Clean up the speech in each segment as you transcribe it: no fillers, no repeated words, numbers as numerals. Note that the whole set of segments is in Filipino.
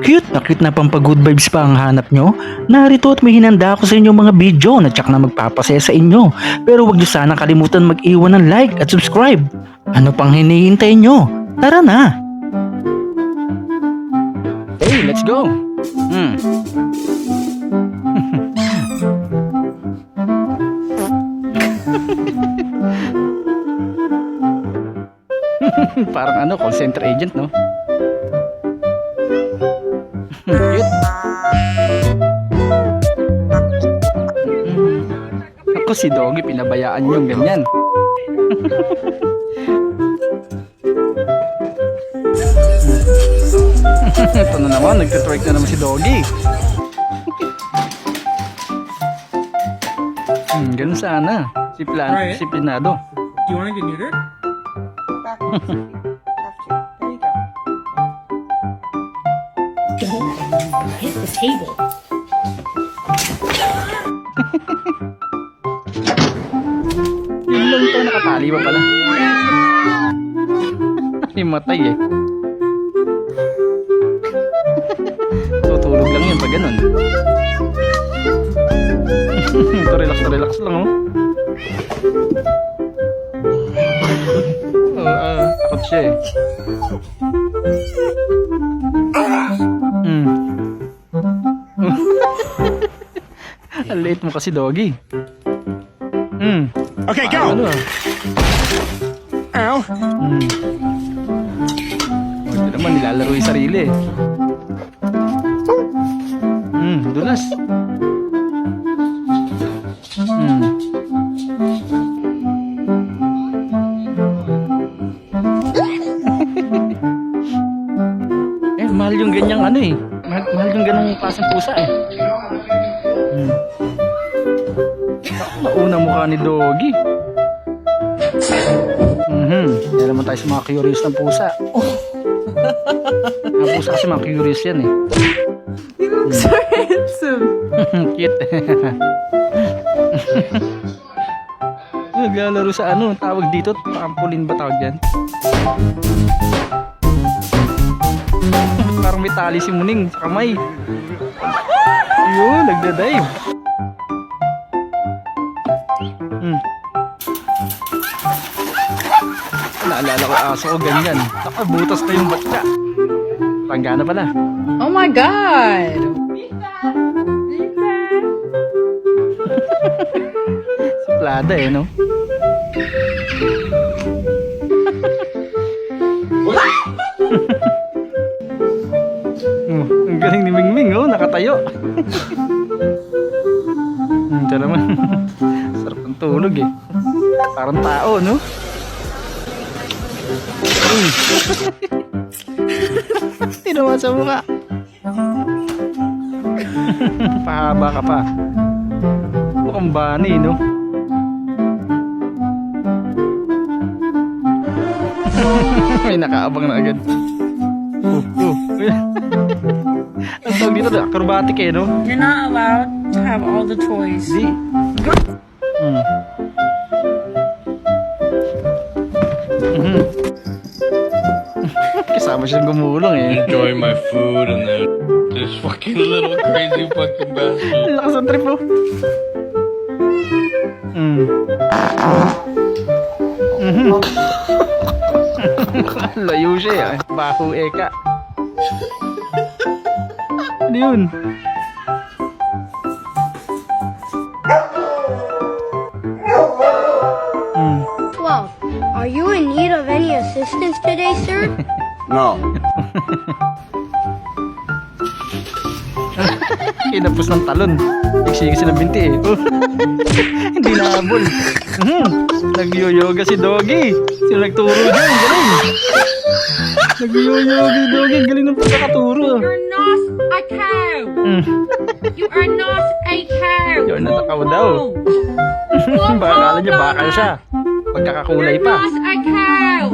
Cute na pampagood vibes pa ang hanap nyo? Narito at may hinanda ako sa inyo mga video na tsak na magpapasaya sa inyo. Pero huwag nyo sanang kalimutan mag-iwan ng like at subscribe. Ano pang hinihintay nyo? Tara na! Hey, let's go! Parang ano, call center agent, no? Cute. Ako si Doggy, pinabayaan yung ganyan. Ito na naman, nagtitwerk na naman si Doggy. Ganun sana. Alright. Si Pinado. Do you want to get neutered? Backwards. Have to. There you go. Don't hit the table. Yun lang ito, nakatali pa pala. Himatay eh. Tutulog lang yun pag ganun. Ito relax lang oh. Takot siya eh. Ang liit mo kasi, Doggy. Okay, go! Ano ah? Ow! Ito naman, nilalaro yung sarili eh. Dulas. Mahal yung ganyang ano eh. Mahal yung ganang klaseng pusa eh. Nauna mukha ni Doggy. Yan naman tayo sa mga curious ng pusa. Ang pusa kasi mga curious yan eh. You look so handsome. Cute. Naglalaro sa ano, tawag dito, trampoline ba tawag yan? Parang may tali si Muning sa kamay. Yun, nagdadive. Naalala ko aso ko ganyan. Nakabutas na yung batya. Panggana pala. Oh my god! Suplada eh, no? Ang galing ni Mingming, oh, nakatayo. Ito naman. Sarap ng tulog eh. Parang tao, no? Tinawa sa mukha. Pahaba ka pa. Mukhang bani, no? May nakaabang na agad. Ang tawag dito, acrobatic eh, no? You're not allowed to have all the toys. Di. Kasama siyang gumulong eh. Enjoy my food and then this fucking little crazy fucking bastard. Lakas ang trip mo. Layo siya eh. Baho eka. Ano yun? Well, are you in need of any assistance today, sir? No. Kinapos ng talon. Nagsigi ng binti eh. Hindi nahabol. Nag-yoyoga si Doggy. Sino nagturo dyan? Galing. Nag-yoyoga si Doggy. Galing ng pagkakaturo. You're not a cow! You are not a cow! You're not a cow daw. Baka akala niya bakal siya. Pagkakakulay You're pa. not a cow!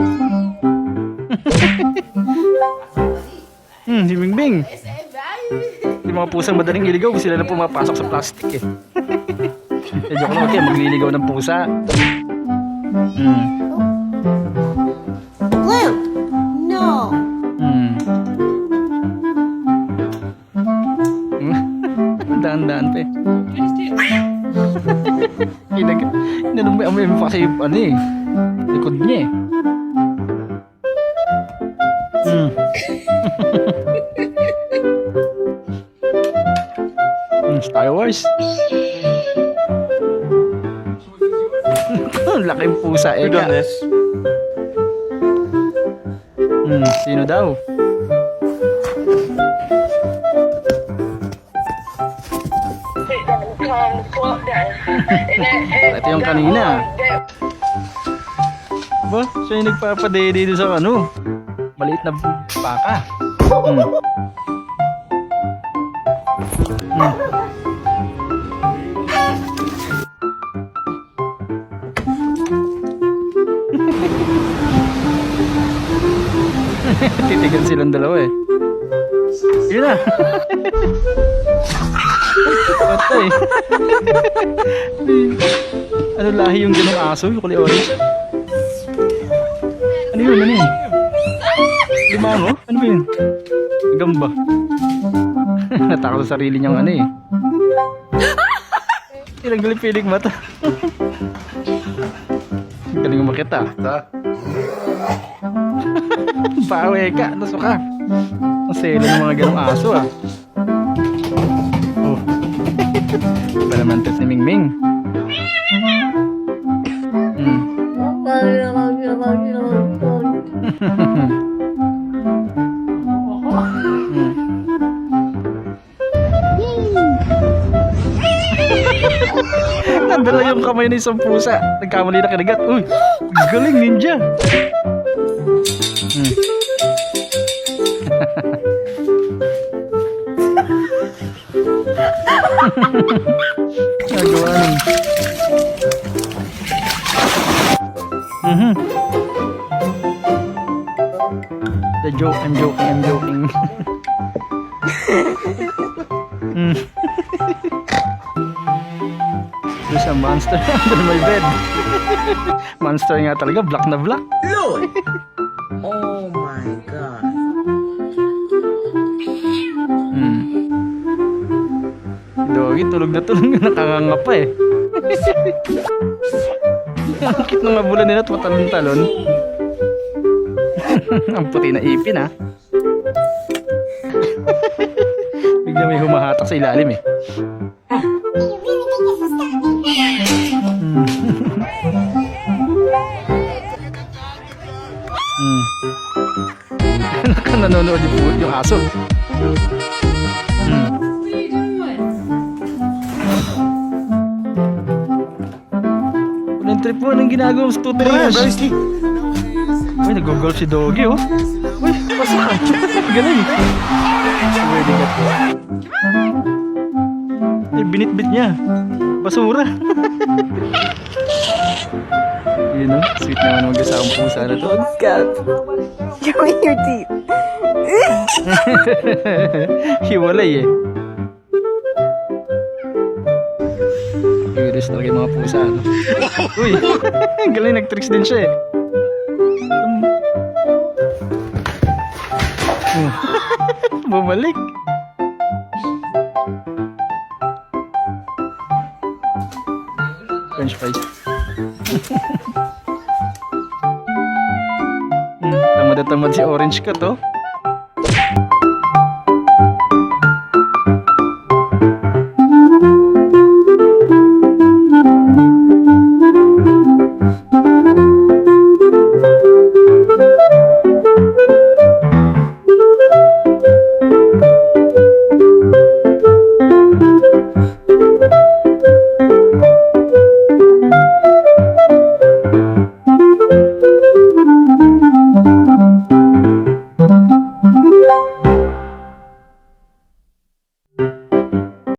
Si Bingbing. Yung mga pusang madaling iligaw, sila na pumapasok sa plastic eh. Medyo ko naman kayo, magliligaw ng pusa. Blue. No. Dahan-dahan pa eh. Inanong mo pa kasi ano eh. Likod niya eh. Star Wars. Laking pusa eh. Sino daw? Ito yung kanina. Ba, siya yung nagpapadede dito sa ano. Maliit na baka. Titigan silang dalawa eh. Yun na. Patay. Ano lahi yung ganong aso? Yung kulay orange? Ano yun? Ano yun? Limango? Ano ba yun? Gamba. Natakot sa sarili niyang ano eh. Tinanggal yung piling mata. Galing makita. Bawe ka, nasuka. Ang selo ng mga ganong aso ah. Oh. Iba naman tit ni Mingming. Nandala yung kamay ng isang pusa. Nagkamali na kinagat. Uy, galing ninja. Nagawa nun. The joke, I'm joking. There's a monster under my bed. Monster nga talaga, black na black. Lord! Oh my god. Doggy, tulog na nakanganga pa eh. Ang cute ng abulan nila at matalon-talon. Ang puti na ipin ah. Bigla may humahatak sa ilalim eh. Nanonood yung aso. Walang trip mo, anong ginagawa mo sa toothbrush? Uy, nag-golf si Doggy oh. Uy, pasakan. Galing. Pwede ka po. Ay, binitbit niya. Basura. Yun oh, sweet naman mag-asawang pusa na to. God. Show me your teeth. Hiwalay eh. Curious talaga yung mga pusa no? Uy, galing nag-tricks din siya eh. Bumalik. French fries. Tamad na tamad si Orange ka to.